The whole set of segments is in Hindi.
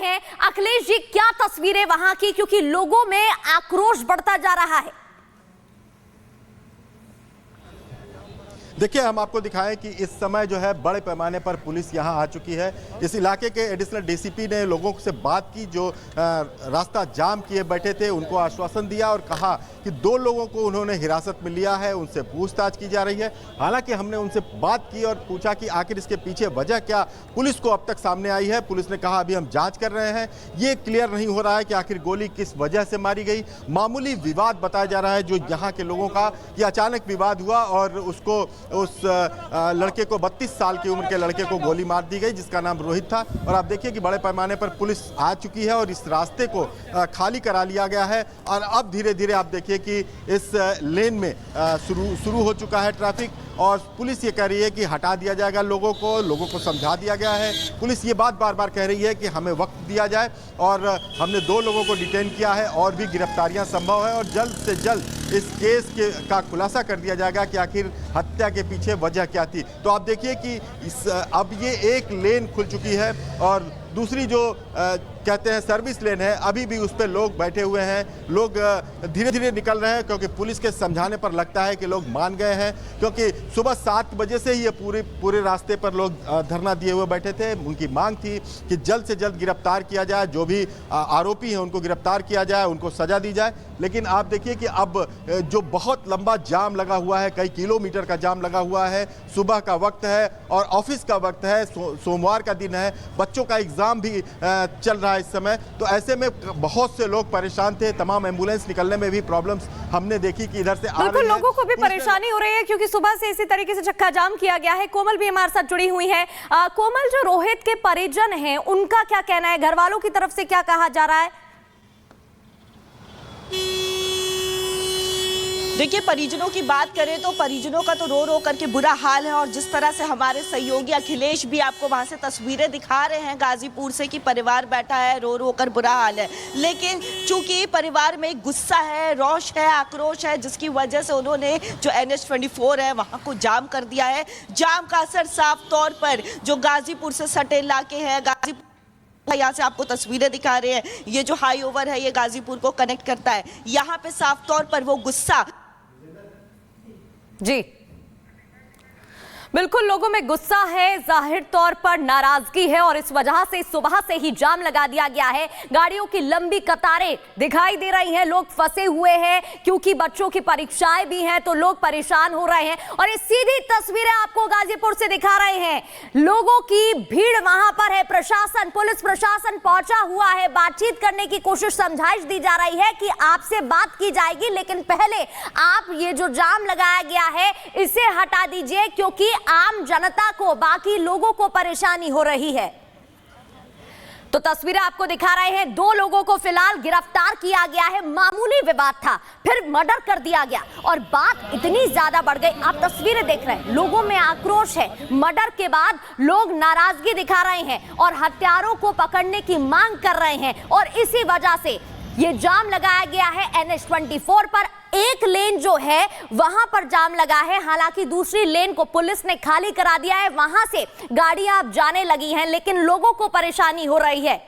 हैं। अखिलेश जी, क्या तस्वीरें वहां की, क्योंकि लोगों में आक्रोश बढ़ता जा रहा है। देखिए, हम आपको दिखाएं कि इस समय जो है बड़े पैमाने पर पुलिस यहां आ चुकी है। इस इलाके के एडिशनल डीसीपी ने लोगों से बात की जो रास्ता जाम किए बैठे थे, उनको आश्वासन दिया और कहा कि 2 लोगों को उन्होंने हिरासत में लिया है, उनसे पूछताछ की जा रही है। हालांकि हमने उनसे बात की और पूछा कि आखिर इसके पीछे वजह क्या पुलिस को अब तक सामने आई है। पुलिस ने कहा अभी हम जांच कर रहे हैं, ये क्लियर नहीं हो रहा है कि आखिर गोली किस वजह से मारी गई। मामूली विवाद बताया जा रहा है जो यहाँ के लोगों का, ये अचानक विवाद हुआ और उस लड़के को 32 साल की उम्र के लड़के को गोली मार दी गई जिसका नाम रोहित था। और आप देखिए कि बड़े पैमाने पर पुलिस आ चुकी है और इस रास्ते को खाली करा लिया गया है और अब धीरे धीरे आप देखिए कि इस लेन में शुरू हो चुका है ट्रैफिक और पुलिस ये कह रही है कि हटा दिया जाएगा लोगों को समझा दिया गया है। पुलिस ये बात बार बार कह रही है कि हमें वक्त दिया जाए और हमने 2 लोगों को डिटेन किया है और भी गिरफ्तारियां संभव है और जल्द से जल्द इस केस का खुलासा कर दिया जाएगा कि आखिर हत्या के पीछे वजह क्या थी। तो आप देखिए कि अब ये एक लेन खुल चुकी है और दूसरी जो कहते हैं सर्विस लेन है, अभी भी उस पर लोग बैठे हुए हैं। लोग धीरे धीरे निकल रहे हैं क्योंकि पुलिस के समझाने पर लगता है कि लोग मान गए हैं, क्योंकि सुबह 7 बजे से ही ये पूरे रास्ते पर लोग धरना दिए हुए बैठे थे। उनकी मांग थी कि जल्द से जल्द गिरफ्तार किया जाए, जो भी आरोपी हैं उनको गिरफ्तार किया जाए, उनको सजा दी जाए। लेकिन आप देखिए कि अब जो बहुत लंबा जाम लगा हुआ है, कई किलोमीटर का जाम लगा हुआ है, सुबह का वक्त है और ऑफिस का वक्त है, सोमवार का दिन है, बच्चों का एग्जाम भी चल रहा है इस समय। तो ऐसे में बहुत से लोग परेशान थे, तमाम एम्बुलेंस निकलने में भी प्रॉब्लम्स हमने देखी कि इधर से आ रही है। लोगों को भी परेशानी हो रही है क्योंकि सुबह से इसी तरीके से चक्का जाम किया गया है। कोमल भी हमारे साथ जुड़ी हुई है। कोमल, जो रोहित के परिजन हैं उनका क्या कहना है, घर वालों की तरफ से क्या कहा जा रहा है? देखिए, परिजनों की बात करें तो परिजनों का तो रो रो करके बुरा हाल है और जिस तरह से हमारे सहयोगी अखिलेश भी आपको वहां से तस्वीरें दिखा रहे हैं गाजीपुर से कि परिवार बैठा है, रो रो कर बुरा हाल है। लेकिन चूंकि परिवार में गुस्सा है, रोष है, आक्रोश है, जिसकी वजह से उन्होंने जो NH-24 है वहां को जाम कर दिया है। जाम का असर साफ तौर पर जो गाजीपुर से सटे इलाके हैं, गाजीपुर यहाँ से आपको तस्वीरें दिखा रहे हैं, ये जो हाई ओवर है ये गाजीपुर को कनेक्ट करता है, यहाँ पे साफ तौर पर वो गुस्सा जी बिल्कुल, लोगों में गुस्सा है, जाहिर तौर पर नाराजगी है और इस वजह से सुबह से ही जाम लगा दिया गया है। गाड़ियों की लंबी कतारें दिखाई दे रही हैं, लोग फंसे हुए हैं क्योंकि बच्चों की परीक्षाएं भी हैं तो लोग परेशान हो रहे हैं। और ये सीधी तस्वीरें आपको गाजीपुर से दिखा रहे हैं, लोगों की भीड़ वहां पर है। प्रशासन, पुलिस प्रशासन पहुंचा हुआ है, बातचीत करने की कोशिश, समझाइश दी जा रही है कि आपसे बात की जाएगी, लेकिन पहले आप ये जो जाम लगाया गया है इसे हटा दीजिए क्योंकि आम जनता को, बाकी लोगों को परेशानी हो रही है। तो तस्वीरें आपको दिखा रहे हैं, 2 लोगों को फिलहाल गिरफ्तार किया गया है। मामूली विवाद था, फिर मर्डर कर दिया गया और बात इतनी ज्यादा बढ़ गई। आप तस्वीरें देख रहे हैं, लोगों में आक्रोश है। मर्डर के बाद लोग नाराजगी दिखा रहे हैं और हत्यारों को पकड़ने की मांग कर रहे हैं और इसी वजह से ये जाम लगाया गया है NH-24 पर। एक लेन जो है वहां पर जाम लगा है, हालांकि दूसरी लेन को पुलिस ने खाली करा दिया है, वहां से गाड़ियां अब जाने लगी हैं, लेकिन लोगों को परेशानी हो रही है।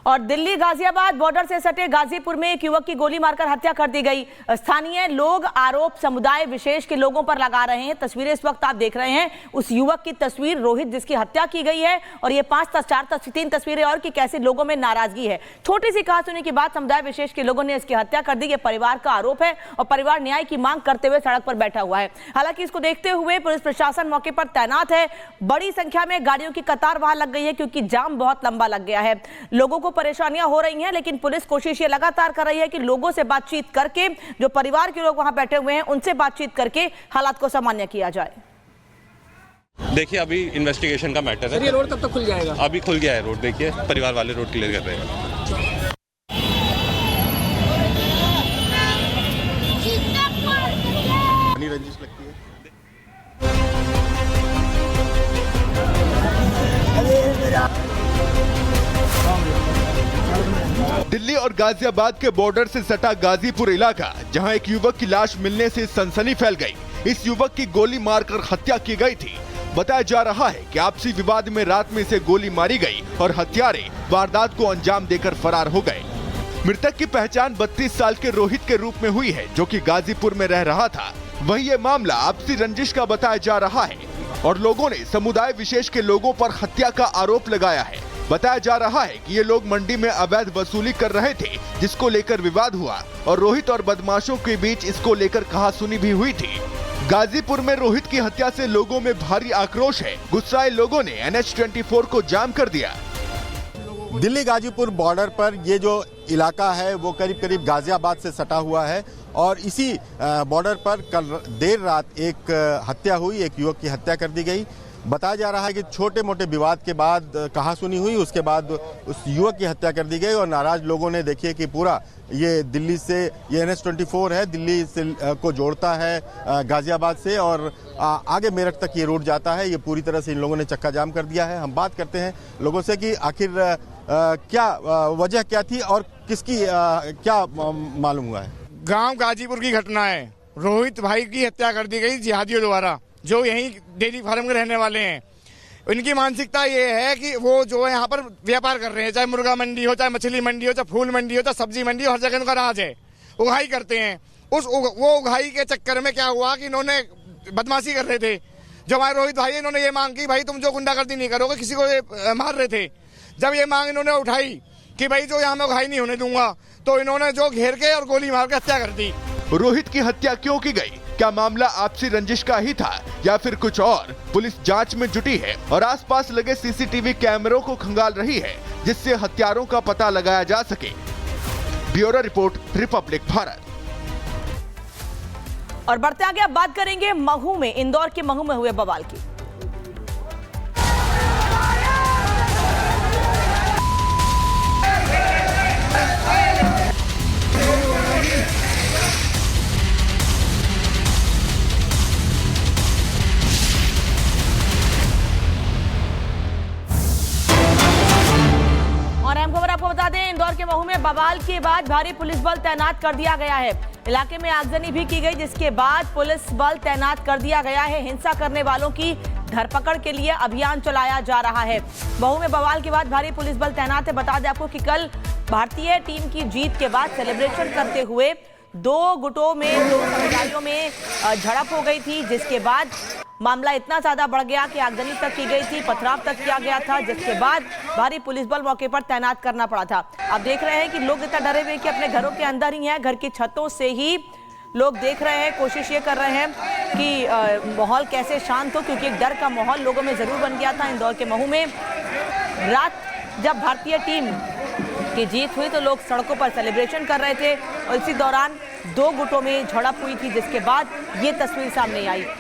और दिल्ली गाजियाबाद बॉर्डर से सटे गाजीपुर में एक युवक की गोली मारकर हत्या कर दी गई। स्थानीय लोग आरोप समुदाय विशेष के लोगों पर लगा रहे हैं। तस्वीरें इस वक्त आप देख रहे हैं, उस युवक की तस्वीर रोहित जिसकी हत्या की गई है और ये 3 तस्वीरें और कि कैसे लोगों में नाराजगी है। छोटी सी कहा सुनी की बात, समुदाय विशेष के लोगों ने इसकी हत्या कर दी। ये परिवार का आरोप है और परिवार न्याय की मांग करते हुए सड़क पर बैठा हुआ है। हालांकि इसको देखते हुए पुलिस प्रशासन मौके पर तैनात है। बड़ी संख्या में गाड़ियों की कतार वहां लग गई है क्योंकि जाम बहुत लंबा लग गया है। लोगों को परेशानियां हो रही हैं, लेकिन पुलिस कोशिश ये लगातार कर रही है कि लोगों से बातचीत करके, जो परिवार के लोग वहां बैठे हुए हैं उनसे बातचीत करके हालात को सामान्य किया जाए। देखिए, अभी इन्वेस्टिगेशन का मैटर है। ये रोड कब तक खुल जाएगा? अभी खुल गया है रोड, देखिए परिवार वाले रोड क्लियर कर रहे हैं। रंजिश लगती है। दिल्ली और गाजियाबाद के बॉर्डर से सटा गाजीपुर इलाका, जहां एक युवक की लाश मिलने से सनसनी फैल गई। इस युवक की गोली मारकर हत्या की गई थी। बताया जा रहा है कि आपसी विवाद में रात में इसे गोली मारी गई और हत्यारे वारदात को अंजाम देकर फरार हो गए। मृतक की पहचान 32 साल के रोहित के रूप में हुई है, जो कि गाजीपुर में रह रहा था। वहीं ये मामला आपसी रंजिश का बताया जा रहा है और लोगों ने समुदाय विशेष के लोगों पर हत्या का आरोप लगाया है। बताया जा रहा है कि ये लोग मंडी में अवैध वसूली कर रहे थे, जिसको लेकर विवाद हुआ और रोहित और बदमाशों के बीच इसको लेकर कहासुनी भी हुई थी। गाजीपुर में रोहित की हत्या से लोगों में भारी आक्रोश है। गुस्साए लोगों ने NH-24 को जाम कर दिया। दिल्ली गाजीपुर बॉर्डर पर ये जो इलाका है वो करीब करीब गाजियाबाद से सटा हुआ है और इसी बॉर्डर पर कल देर रात एक हत्या हुई, एक युवक की हत्या कर दी गई। बताया जा रहा है कि छोटे मोटे विवाद के बाद कहासुनी हुई, उसके बाद उस युवक की हत्या कर दी गई और नाराज लोगों ने देखिए कि पूरा ये दिल्ली से ये NH-24 है, दिल्ली से को जोड़ता है गाजियाबाद से और आगे मेरठ तक ये रोड जाता है। ये पूरी तरह से इन लोगों ने चक्का जाम कर दिया है। हम बात करते हैं लोगों से कि आखिर क्या वजह क्या थी और किसकी क्या मालूम हुआ है। गांव गाजीपुर की घटना है। रोहित भाई की हत्या कर दी गई जिहादियों द्वारा, जो यहीं डेयरी फार्म के रहने वाले हैं। इनकी मानसिकता ये है कि वो जो है यहाँ पर व्यापार कर रहे हैं, चाहे मुर्गा मंडी हो, चाहे मछली मंडी हो, चाहे फूल मंडी हो, चाहे सब्जी मंडी हो, हर जगह उनका राज है। उगाई करते हैं। वो उगाई के चक्कर में क्या हुआ कि इन्होंने बदमाशी कर रहे थे। जो हमारे रोहित भाई इन्होंने ये मांग की, भाई तुम जो गुंडागर्दी नहीं करोगे, किसी को ये मार रहे थे। जब ये मांग इन्होंने उठाई कि भाई जो यहाँ मैं उगाई नहीं होने दूंगा, तो इन्होंने जो घेर के और गोली मार के हत्या कर दी। रोहित की हत्या क्यों की गई? क्या मामला आपसी रंजिश का ही था या फिर कुछ और? पुलिस जांच में जुटी है और आसपास लगे CCTV कैमरों को खंगाल रही है, जिससे हत्यारों का पता लगाया जा सके। Bureau report, Republic Bharat. और बढ़ते आगे अब बात करेंगे महू में, इंदौर के महू में हुए बवाल की। और अहम खबर आपको बता दें, इंदौर के महू में बवाल के बाद भारी पुलिस बल तैनात कर दिया गया है। इलाके में आगजनी भी की गई, जिसके बाद पुलिस बल तैनात कर दिया गया है। हिंसा करने वालों की धरपकड़ के लिए अभियान चलाया जा रहा है। महू में बवाल के बाद भारी पुलिस बल तैनात है। बता दें आपको कि कल भारतीय टीम की जीत के बाद सेलिब्रेशन करते हुए दो गुटों में, दो समुदायों में झड़प हो गई थी, जिसके बाद मामला इतना ज्यादा बढ़ गया कि आगजनी तक की गई थी, पथराव तक किया गया था, जिसके बाद भारी पुलिस बल मौके पर तैनात करना पड़ा था। अब देख रहे हैं कि लोग इतना डरे हुए कि अपने घरों के अंदर ही हैं, घर की छतों से ही लोग देख रहे हैं, कोशिश ये कर रहे हैं कि माहौल कैसे शांत हो, क्योंकि एक डर का माहौल लोगों में जरूर बन गया था। इंदौर के महू में रात जब भारतीय टीम की जीत हुई तो लोग सड़कों पर सेलिब्रेशन कर रहे थे और इसी दौरान दो गुटों में झड़प हुई थी, जिसके बाद ये तस्वीर सामने आई।